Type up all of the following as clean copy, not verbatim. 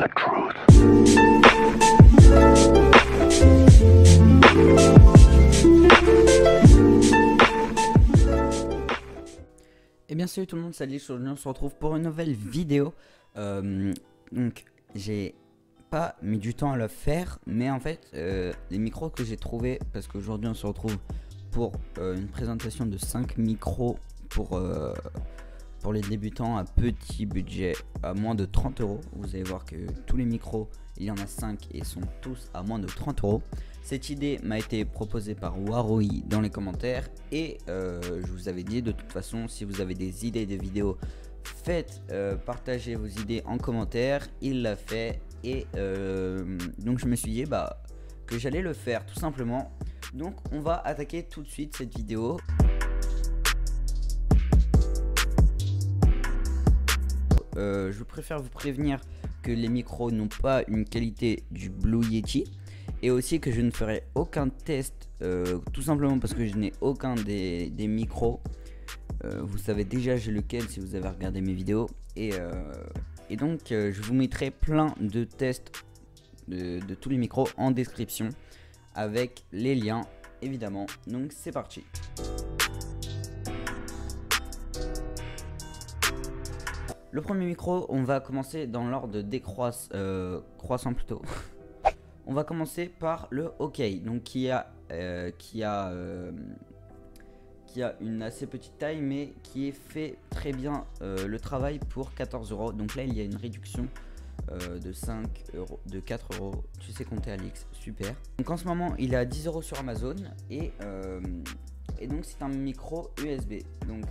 the truth. Eh bien salut tout le monde, salut, aujourd'hui on se retrouve pour une nouvelle vidéo. Donc j'ai pas mis du temps à le faire, mais en fait les micros que j'ai trouvé, parce qu'aujourd'hui on se retrouve pour une présentation de 5 micros pour les débutants à petit budget, à moins de 30 euros. Vous allez voir que tous les micros, il y en a 5 et sont tous à moins de 30 euros. Cette idée m'a été proposée par Waroi dans les commentaires et je vous avais dit de toute façon, si vous avez des idées de vidéos, faites partager vos idées en commentaire. Il l'a fait et donc je me suis dit que j'allais le faire tout simplement. Donc on va attaquer tout de suite cette vidéo. Je préfère vous prévenir que les micros n'ont pas une qualité du Blue Yeti et aussi que je ne ferai aucun test tout simplement parce que je n'ai aucun des micros. Vous savez déjà j'ai lequel si vous avez regardé mes vidéos et donc je vous mettrai plein de tests de tous les micros en description avec les liens évidemment. Donc c'est parti. Le premier micro, on va commencer dans l'ordre croissant plutôt. On va commencer par le OK, donc qui a une assez petite taille, mais qui est fait très bien le travail pour 14 euros. Donc là, il y a une réduction de 5 euros, de 4 euros. Tu sais compter, Alix, super. Donc en ce moment, il est à 10 euros sur Amazon et donc c'est un micro USB. Donc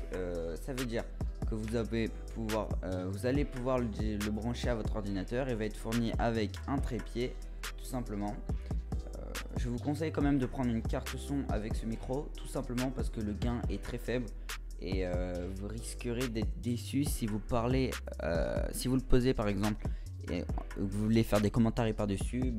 ça veut dire que vous allez pouvoir le brancher à votre ordinateur et va être fourni avec un trépied tout simplement. Je vous conseille quand même de prendre une carte son avec ce micro tout simplement parce que le gain est très faible et vous risquerez d'être déçu si vous parlez si vous le posez par exemple et vous voulez faire des commentaires par dessus,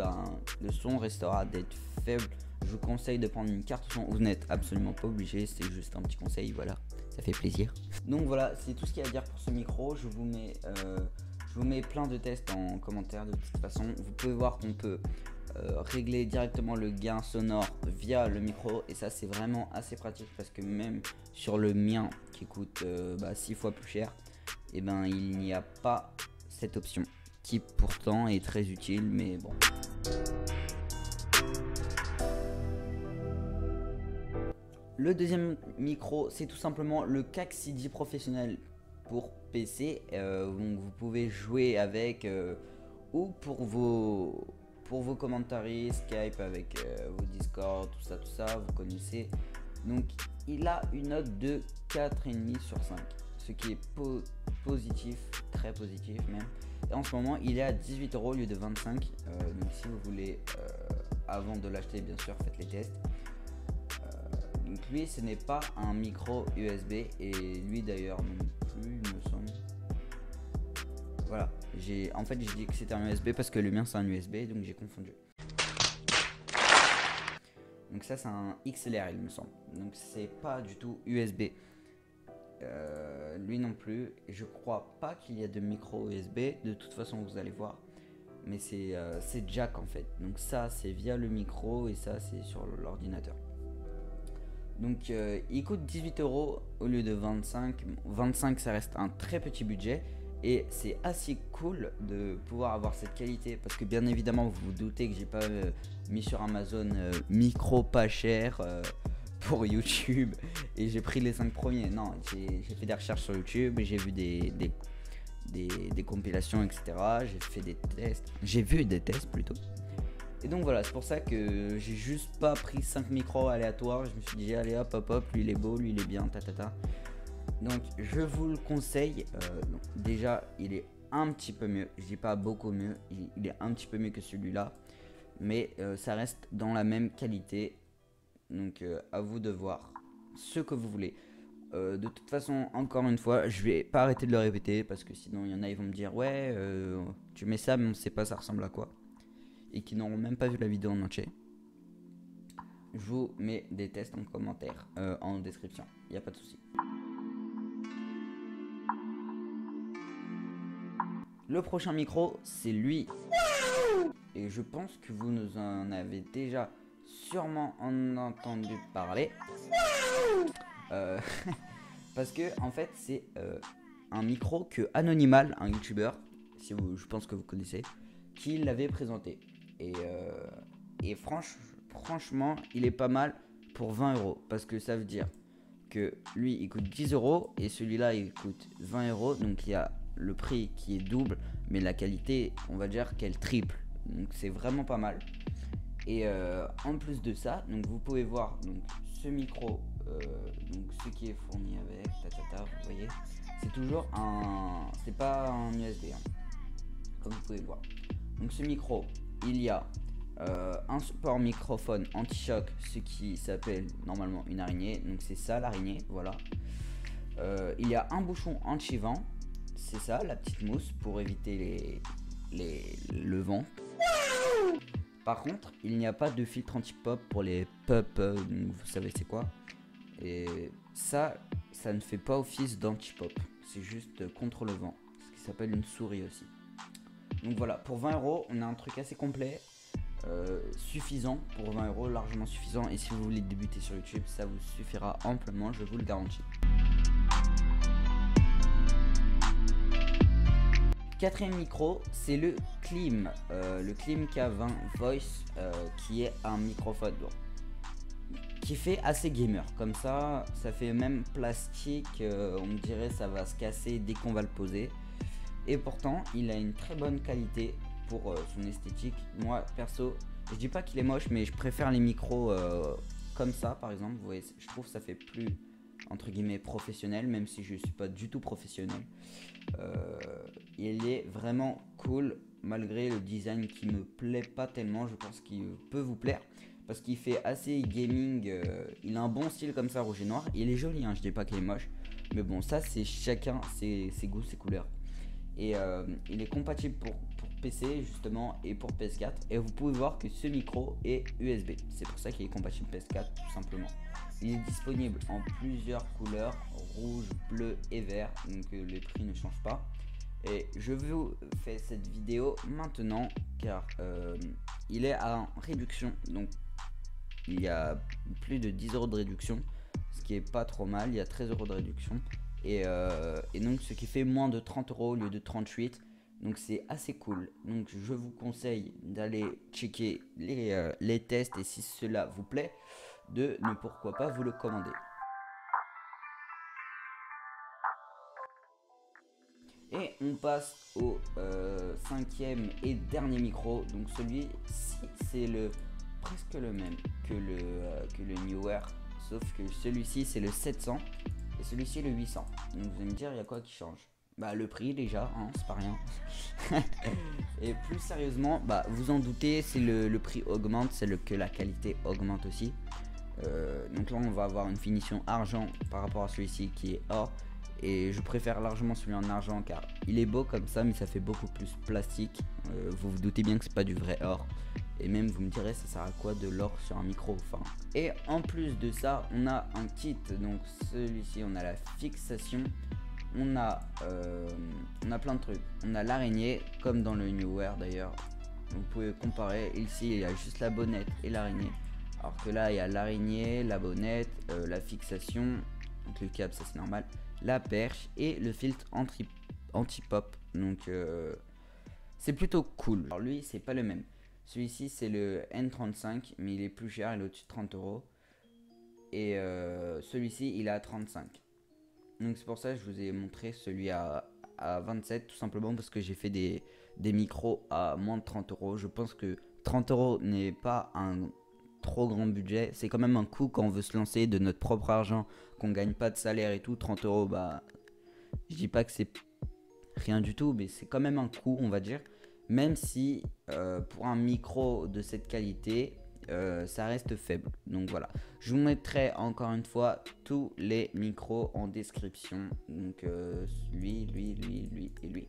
le son restera d'être faible. Je vous conseille de prendre une carte son. Vous n'êtes absolument pas obligé, c'est juste un petit conseil, voilà, ça fait plaisir. Donc voilà, c'est tout ce qu'il y a à dire pour ce micro. Je vous mets plein de tests en commentaire de toute façon. Vous pouvez voir qu'on peut régler directement le gain sonore via le micro et ça c'est vraiment assez pratique parce que même sur le mien qui coûte 6 fois plus cher, et il n'y a pas cette option qui pourtant est très utile, mais bon. Le deuxième micro, c'est tout simplement le Caxidy professionnel pour PC. Donc vous pouvez jouer avec ou pour vos commentaries Skype avec vos Discord, tout ça, vous connaissez. Donc il a une note de 4,5 sur 5, ce qui est positif, très positif même. Et en ce moment, il est à 18 euros au lieu de 25. Donc si vous voulez, avant de l'acheter, bien sûr, faites les tests. Donc lui, ce n'est pas un micro USB et lui d'ailleurs non plus, il me semble. Voilà, en fait j'ai dit que c'était un USB parce que le mien c'est un USB, donc j'ai confondu. Donc ça c'est un XLR il me semble, donc c'est pas du tout USB. Lui non plus, et je crois pas qu'il y a de micro USB, de toute façon vous allez voir. Mais c'est jack en fait, donc ça c'est via le micro et ça c'est sur l'ordinateur. Donc il coûte 18 euros au lieu de 25. 25 ça reste un très petit budget et c'est assez cool de pouvoir avoir cette qualité parce que bien évidemment vous vous doutez que j'ai pas mis sur Amazon micro pas cher pour YouTube et j'ai pris les 5 premiers. Non, j'ai fait des recherches sur YouTube et j'ai vu des compilations, etc. J'ai fait des tests, j'ai vu des tests plutôt. Et donc voilà, c'est pour ça que j'ai juste pas pris 5 micros aléatoires. Je me suis dit allez hop hop hop, lui il est beau, lui il est bien, tatata. Donc je vous le conseille. Donc, déjà il est un petit peu mieux, je dis pas beaucoup mieux, il est un petit peu mieux que celui-là. Mais ça reste dans la même qualité. Donc à vous de voir ce que vous voulez. De toute façon, encore une fois, je vais pas arrêter de le répéter parce que sinon il y en a ils vont me dire ouais tu mets ça mais on sait pas ça ressemble à quoi. Et qui n'auront même pas vu la vidéo en entier. Je vous mets des tests en commentaire, en description, il n'y a pas de souci. Le prochain micro, c'est lui. Et je pense que vous nous en avez déjà sûrement entendu parler. Parce que en fait c'est un micro que Anonymal, un youtubeur, si vous, je pense que vous connaissez, qui l'avait présenté. Et franchement, il est pas mal pour 20 €. Parce que ça veut dire que lui, il coûte 10 € et celui-là, il coûte 20 €. Donc il y a le prix qui est double, mais la qualité, on va dire qu'elle triple. Donc c'est vraiment pas mal. Et en plus de ça, donc vous pouvez voir donc, ce micro, donc ce qui est fourni avec, vous voyez, c'est toujours un, c'est pas un USB, hein, comme vous pouvez le voir. Donc ce micro, il y a un support microphone anti-choc, ce qui s'appelle normalement une araignée, donc c'est ça l'araignée, voilà. Il y a un bouchon anti-vent, c'est ça la petite mousse pour éviter le vent. Par contre, il n'y a pas de filtre anti-pop pour les pop, vous savez c'est quoi. Et ça ne fait pas office d'anti-pop, c'est juste contre le vent, ce qui s'appelle une souris aussi. Donc voilà, pour 20 €, on a un truc assez complet, suffisant pour 20 €, largement suffisant. Et si vous voulez débuter sur YouTube, ça vous suffira amplement, je vous le garantis. Quatrième micro, c'est le Klim K20 Voice, qui est un microphone qui fait assez gamer. Comme ça fait même plastique, on me dirait ça va se casser dès qu'on va le poser. Et pourtant, il a une très bonne qualité pour son esthétique. Moi, perso, je dis pas qu'il est moche, mais je préfère les micros comme ça, par exemple. Vous voyez, je trouve que ça fait plus, entre guillemets, professionnel, même si je suis pas du tout professionnel. Il est vraiment cool, malgré le design qui me plaît pas tellement. Je pense qu'il peut vous plaire parce qu'il fait assez gaming. Il a un bon style comme ça, rouge et noir. Il est joli, hein, je dis pas qu'il est moche, mais bon, ça c'est chacun ses goûts, ses couleurs. Et il est compatible pour PC justement et pour PS4. Et vous pouvez voir que ce micro est USB. C'est pour ça qu'il est compatible PS4 tout simplement. Il est disponible en plusieurs couleurs, rouge, bleu et vert, donc les prix ne changent pas. Et je vous fais cette vidéo maintenant car il est à réduction, donc il y a plus de 10 € de réduction, ce qui est pas trop mal. Il y a 13 € de réduction et donc ce qui fait moins de 30 € au lieu de 38, donc c'est assez cool. Donc je vous conseille d'aller checker les tests et si cela vous plaît, de ne pourquoi pas vous le commander. Et on passe au cinquième et dernier micro. Donc celui-ci c'est presque le même que le Neewer, sauf que celui-ci c'est le 700 et celui-ci le 800. Donc vous allez me dire, il y a quoi qui change? Bah le prix déjà, hein, c'est pas rien. Et plus sérieusement, bah vous en doutez, c'est le prix augmente, c'est que la qualité augmente aussi. Donc là on va avoir une finition argent par rapport à celui-ci qui est or. Et je préfère largement celui en argent car il est beau comme ça, mais ça fait beaucoup plus plastique. Vous vous doutez bien que c'est pas du vrai or. Et même vous me direz, ça sert à quoi de l'or sur un micro, enfin. Et en plus de ça, on a un kit. Donc celui-ci, on a la fixation. On a plein de trucs. On a l'araignée, comme dans le Neewer d'ailleurs. Vous pouvez comparer. Ici, il y a juste la bonnette et l'araignée. Alors que là, il y a l'araignée, la bonnette, la fixation. Donc le câble, ça c'est normal. La perche et le filtre anti-pop. Donc c'est plutôt cool. Alors lui, c'est pas le même. Celui-ci, c'est le N35, mais il est plus cher, il est au-dessus de 30 €. Et celui-ci, il est à 35. Donc c'est pour ça que je vous ai montré celui à 27, tout simplement parce que j'ai fait des micros à moins de 30 €. Je pense que 30 € n'est pas un trop grand budget. C'est quand même un coût quand on veut se lancer de notre propre argent, qu'on gagne pas de salaire et tout. 30 €, bah je dis pas que c'est rien du tout, mais c'est quand même un coût, on va dire. Même si pour un micro de cette qualité, ça reste faible. Donc voilà, je vous mettrai encore une fois tous les micros en description. Donc lui et lui.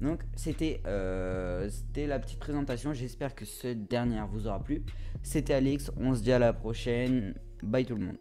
Donc c'était la petite présentation. J'espère que cette dernière vous aura plu. C'était Alix, on se dit à la prochaine. Bye tout le monde.